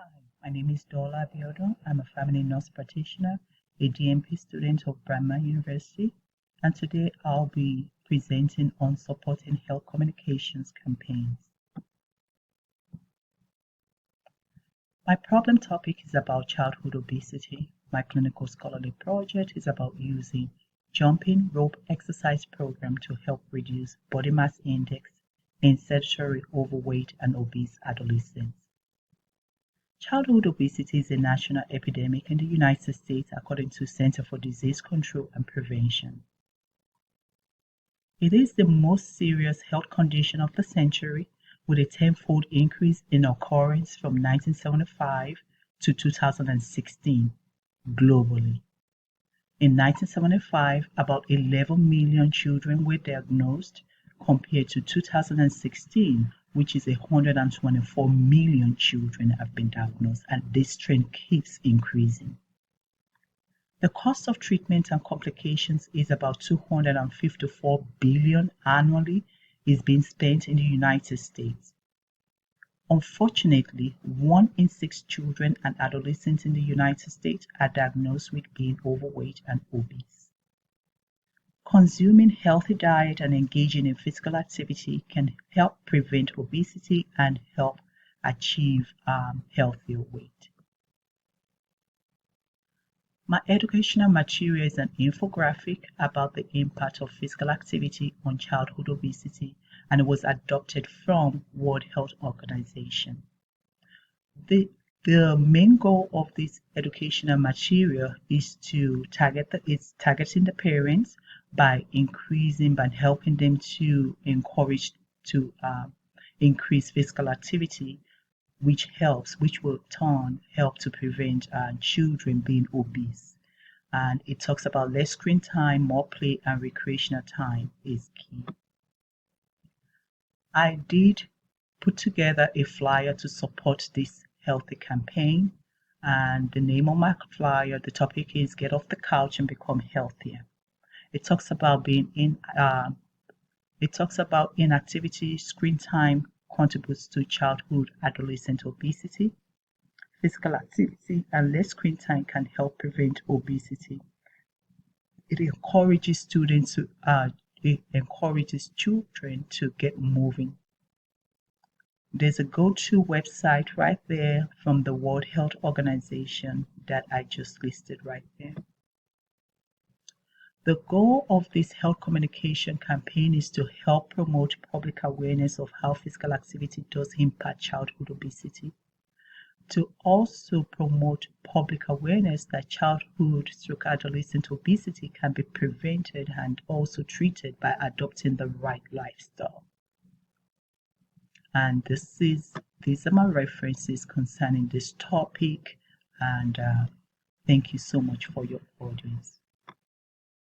Hi, my name is Dola Abiodun. I'm a family nurse practitioner, a DMP student of Brahma University, and today I'll be presenting on supporting health communications campaigns. My problem topic is about childhood obesity. My clinical scholarly project is about using jumping rope exercise program to help reduce body mass index in sedentary, overweight, and obese adolescents. Childhood obesity is a national epidemic in the United States according to Center for Disease Control and Prevention. It is the most serious health condition of the century, with a tenfold increase in occurrence from 1975 to 2016 globally. In 1975, about 11 million children were diagnosed, compared to 2016, which is 124 million children have been diagnosed, and this trend keeps increasing. The cost of treatment and complications is about $254 billion annually is being spent in the United States. Unfortunately, 1 in 6 children and adolescents in the United States are diagnosed with being overweight and obese. Consuming healthy diet and engaging in physical activity can help prevent obesity and help achieve healthier weight. My educational material is an infographic about the impact of physical activity on childhood obesity, and it was adopted from World Health Organization. The main goal of this educational material is to targeting the parents by helping them to increase physical activity, which will in turn help to prevent children being obese. And it talks about less screen time, more play, and recreational time is key. I did put together a flyer to support this healthy campaign, and the name of my flyer, the topic is Get Off the Couch and Become Healthier. It talks about inactivity, screen time contributes to childhood adolescent obesity. Physical activity and less screen time can help prevent obesity. It encourages children to get moving. There's a go-to website right there from the World Health Organization that I just listed right there. The goal of this health communication campaign is to help promote public awareness of how physical activity does impact childhood obesity, to also promote public awareness that childhood/adolescent obesity can be prevented and also treated by adopting the right lifestyle. And these are my references concerning this topic, and thank you so much for your audience.